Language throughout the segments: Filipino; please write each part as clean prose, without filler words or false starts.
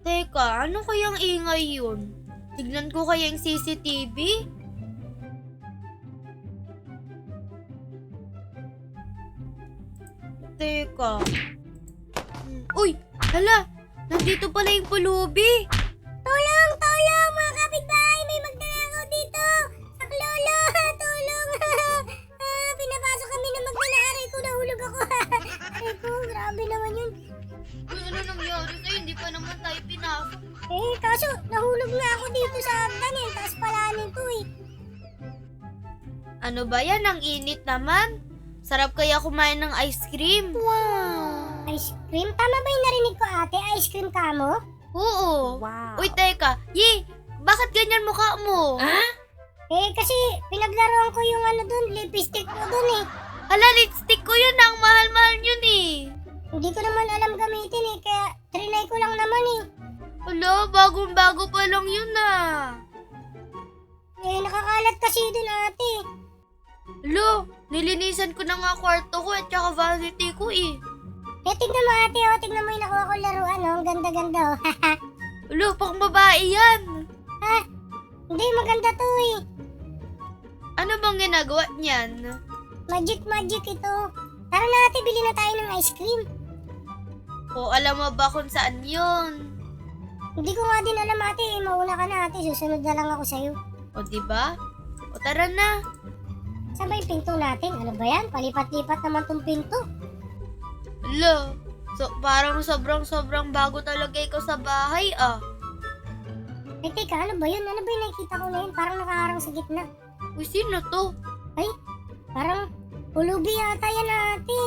Teka, ano kayang ingay yun? Tignan ko kaya yung CCTV? Teka. Uy! Hala! Nandito pala yung pulubi! Tulong! Tulong! Mga kapitbahay! May magnanakaw dito! Saklolo! Tulong! Pinapasok kami ng magnanakaw ko. Nahulog ako. Ay ko, grabe naman yun. Uy, ano nangyari sa'yo? Hindi pa naman tayo pinasok. Kaso nahulog nga ako dito sa hagdan taas palanin to Ano ba yan? Ang init naman. Sarap kaya kumain ng ice cream. Wow! Ice cream? Tama ba yung narinig ko, ate? Ice cream ka mo? Oo. Wow! Uy, teka. Yi! Bakit ganyan mukha mo? Kasi pinaglaruan ko yung lipstick ko dun Hala, lipstick ko yun. Ang mahal-mahal yun Hindi ko naman alam gamitin kaya trinay ko lang naman Hala, bagong-bago pa lang yun Nakakalat kasi dun, ate. Hala, nilinisan ko na nga kwarto ko at saka vanity ko Tignan mo, ate, tignan mo yung nakuha ko laruan, Ang ganda-ganda, Hala, pang babae yan. Hindi, maganda to, Ano bang ginagawa niyan? Magic ito. Tara na, ate, bili na tayo ng ice cream. O alam mo ba kung saan yun? Hindi ko nga din alam, ate. Mauna ka na, ate. Susunod na lang ako sa'yo. O diba? O tara na. Saan ba yung pinto natin? Ano ba yan? Palipat-lipat naman tong pinto. Hala, parang sobrang bago talaga ikaw sa bahay Teka, ano ba yun? Ano ba yung nakikita ko na yun? Parang nakaharang sa gitna. Uy, sino to? Parang pulubi yata yan, ate.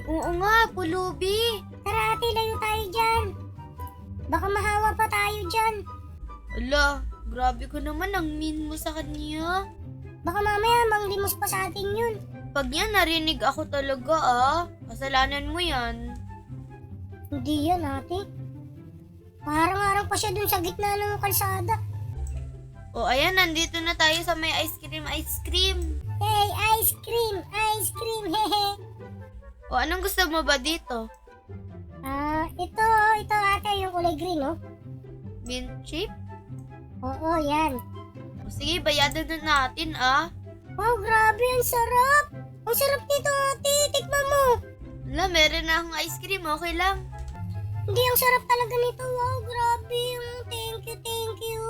Oo nga, pulubi. Tara, ate, layo tayo dyan. Baka mahawa pa tayo dyan. Hala, grabe ko naman ang mean mo sa kanya. Baka mamaya manglimos pa sa atin yun. Pag yan narinig ako talaga kasalanan mo yan. Hindi yan, ate. Parang-harang pa siya dun sa gitna ng kalsada. O ayan, nandito na tayo sa may ice cream. Hey, ice cream, hehe. O anong gusto mo ba dito? Ito ate, yung kulay green, Mint chip? Oo, yan. O sige, bayadan na natin Wow, grabe, ang sarap. Ang sarap nito, ate. Tikman mo. Hala, meron na akong ice cream, okay lang. Hindi, ang sarap talaga nito. Wow, grabe. Thank you.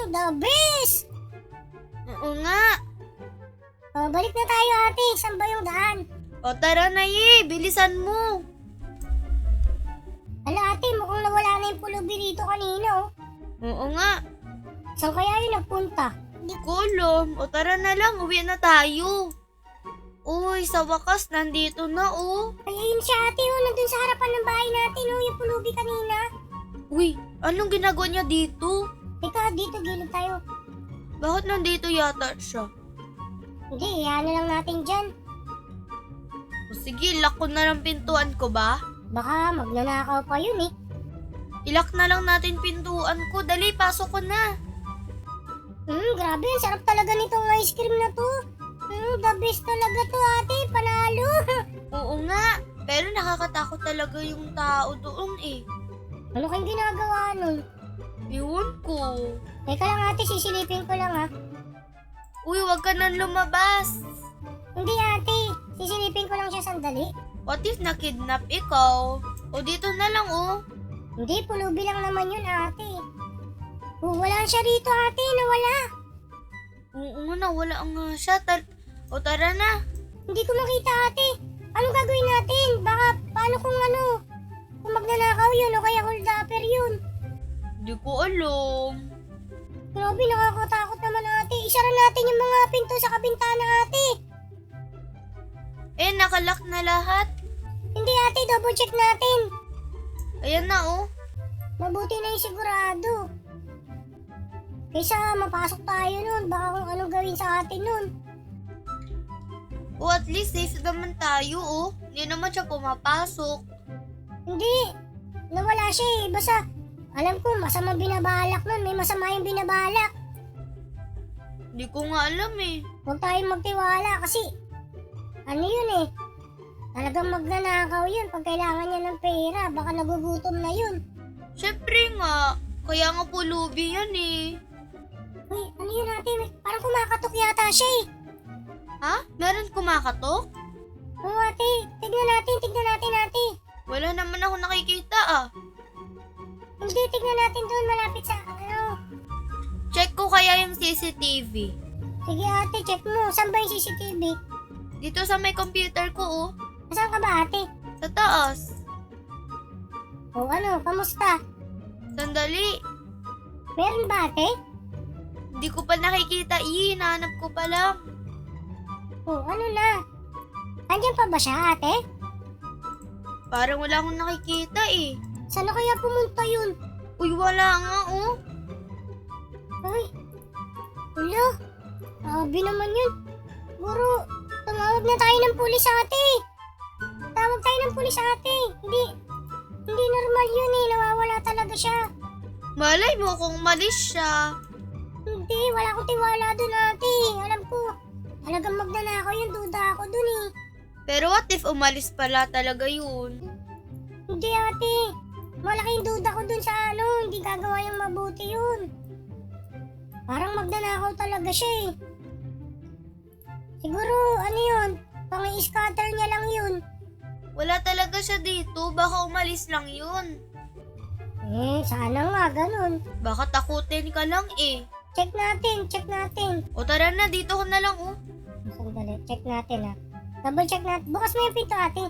The best. Oo nga. Balik na tayo, ate. Saan ba yung daan? O tara na bilisan mo. Ala, ate, mukhang nawala na yung pulubi dito kanina, Oo nga. Saan kaya yun nagpunta? Hindi ko alam. O tara na lang, uwi na tayo. Uy, sa wakas, nandito na Ay, ayun siya, ate, nandun sa harapan ng bahay natin, yung pulubi kanina. Uy, anong ginagawa niya dito? Teka, dito, gilid tayo. Bakit nandito yata siya? Hindi, iyan na lang natin dyan. O sige, lock ko na lang pintuan ko ba? Baka magnanakaw pa yun, Ilak na lang natin pintuan ko. Dali, pasok ko na. Grabe, ang sarap talaga nitong ice cream na to. The best talaga to, ate. Panalo. Oo nga. Pero nakakatakot talaga yung tao doon Ano kayong ginagawa nun? Iwan ko. Teka lang, ate, sisilipin ko lang, Uy, wag ka nang lumabas. Hindi, ate. Sisilipin ko lang siya sandali. What if na-kidnap ikaw? O dito na lang Hindi, pulubi lang naman yun, ate. Wala siya rito, ate. Nawala. Oo nga, nawala nga siya. O tara na. Hindi ko makita, ate. Anong gagawin natin? Baka, paano kung kung magnanakaw yun o kaya hold upper yun? Hindi ko alam. Grabe, nakakatakot naman, ate. Isara natin yung mga pinto sa kabintana, ate. Nakalak na lahat. Hindi, ate. Double check natin. Ayan na Mabuti na yung sigurado. Kaysa mapasok tayo nun, baka kung anong gawin sa atin nun. O at least safe naman tayo Hindi naman siya pumapasok. Hindi. Nawala siya Basta, alam ko, masama binabalak nun. May masama yung binabalak. Hindi ko nga alam Huwag tayong magtiwala kasi, yun talagang magnanakaw yun pag kailangan niya ng pera. Baka nagugutom na yun. Siyempre nga. Kaya nga pulubi yan eh. Uy, ano yun ate? Parang kumakatok yata siya eh. Ha? Meron kumakatok? Oo ate, tignan natin ate. Wala naman ako nakikita ah. Hindi, tignan natin doon malapit sa ano. Check ko kaya yung CCTV. Sige ate, check mo. Saan ba yung CCTV? Dito sa may computer ko oh. Saan ka ba ate? Sa taas. O ano, kamusta? Sandali. Meron ba ate? Hindi ko pa nakikita. Hinahanap ko pa lang. O ano na? Andyan pa ba siya ate? Parang wala akong nakikita eh. Saan na kaya pumunta yun? Uy, wala nga oh. Ay, wala. Grabe naman yun. Siguro, tumawag na tayo ng pulis ate. Tawag tayo ng pulis ate. Hindi normal yun eh. Nawawala talaga siya. Malay mo kung malis siya. Hindi, wala akong tiwala dun ate. Alam ko, talagang magnanakaw yun. Duda ako dun eh. Pero what if umalis pala talaga yun? Hindi ate. Malaking duda ko dun sa ano. Hindi gagawa yung mabuti yun. Parang magnanakaw talaga siya eh. Siguro, ano yun? Pang-i-scatter niya lang yun. Wala talaga siya dito. Baka umalis lang yun. Sana nga, ganun. Baka takutin ka lang eh. Check natin. O tara na, dito ko na lang oh. Sandali, check natin ah. Double check natin. Bukas mo yung pinto ate.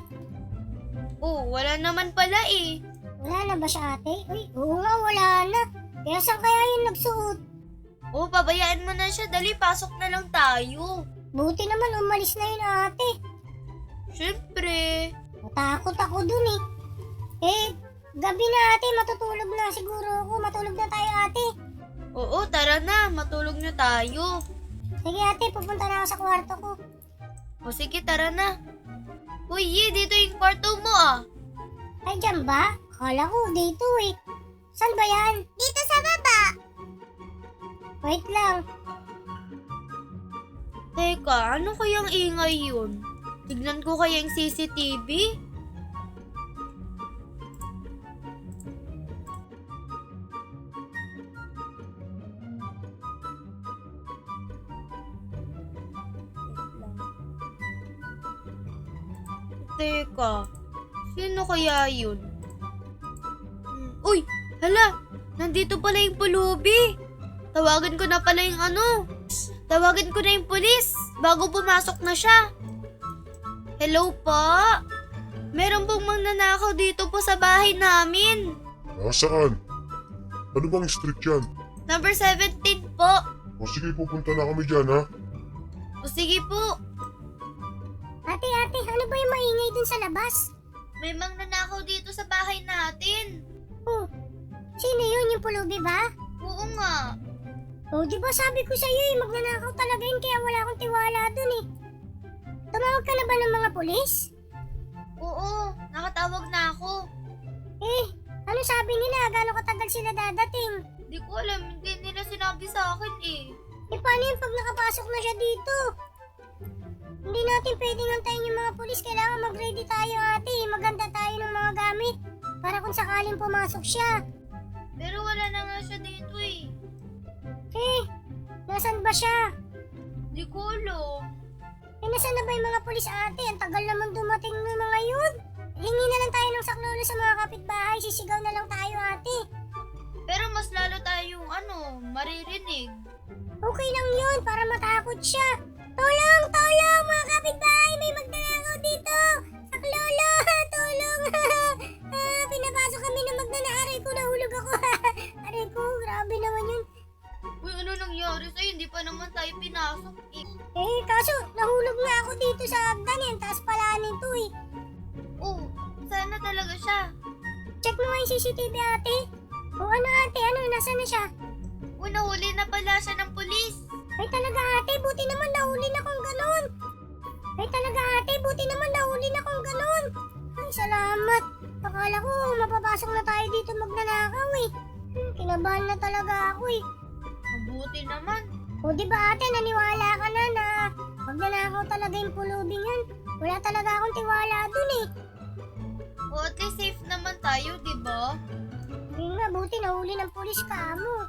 Oh, wala naman pala eh. Wala na ba siya ate? Uy, oo nga, wala na. Kaya saan kaya yung nagsuot? Oh, pabayaan mo na siya. Dali, pasok na lang tayo. Buti naman umalis na yun ate. Siyempre. Natakot ako dun eh. Gabi na ate, matutulog na siguro ako. Matulog na tayo ate. Oo, tara na. Matulog na tayo. Sige ate, pupunta na ako sa kwarto ko. O sige, tara na. Uy, dito yung kwarto mo ah. Ay, dyan ba? Akala ko dito eh. Saan ba yan? Dito sa baba. Wait lang. Teka, ano kayang ingay yun? Tignan ko kaya yung CCTV? Teka, sino kaya yun? Uy, hala, nandito pala yung pulubi. Tawagan ko na pala yung Tawagan ko na yung pulis bago pumasok na siya. Hello po? Meron pong magnanakaw dito po sa bahay namin. Nasaan? Ano bang street yan? Number 17 po. O sige, pupunta na kami dyan ha. O sige po. Ate, ano ba yung maingay dun sa labas? May magnanakaw dito sa bahay natin. Oh, sino yun? Yung pulubi ba? Oo nga. Oh, di ba sabi ko sa'yo eh, magnanakaw talaga yun kaya wala akong tiwala dun eh. Tumawag ka na ba ng mga pulis? Oo, nakatawag na ako. Ano sabi nila? Gano'ng katagal sila dadating? Di ko alam, hindi nila sinabi sa akin eh. Paano yun pag nakapasok na siya dito? Hindi natin pwedeng antayin yung mga pulis. Kailangan mag-ready tayo ate. Maganda tayo ng mga gamit. Para kung sakaling pumasok siya. Pero wala na nga siya dito eh. Nasaan ba siya? Di ko alam. Nasaan na ba yung mga pulis ate? Ang tagal naman dumating ng mga yun. Hingi na lang tayo ng saklolo sa mga kapitbahay. Sisigaw na lang tayo ate. Pero mas lalo tayong maririnig. Okay lang yun para matakot siya. Tulong! Mga kapitbahay! May magnanakaw dito! Saklolo! Tulong! Pinapasok kami ng magnanakaw. Aray ko, nahulog ako. Aray ko, grabe naman yun. Uy, ano nangyari sa'yo? Hindi pa naman tayo pinasok eh. Kaso nahulog nga ako dito sa hagdan yan. Taas pala nito eh. Oh, sana talaga siya. Check mo nga yung CCTV ate. O ano ate? Nasaan na siya? Uy, nahuli na pala siya ng pulis. Ay talaga ate, buti naman nahuli na kung ganun. Ay salamat. Akala ko mapapasok na tayo dito magnanakaw eh. Kinabahan na talaga ako eh. Mabuti naman. O di ba ate, naniwala ka na na magnanakaw talaga yung pulubing yan. Wala talaga akong tiwala dun eh. O, at least safe naman tayo, di ba? Yun nga, buti buti nahuli ng pulis ka mo.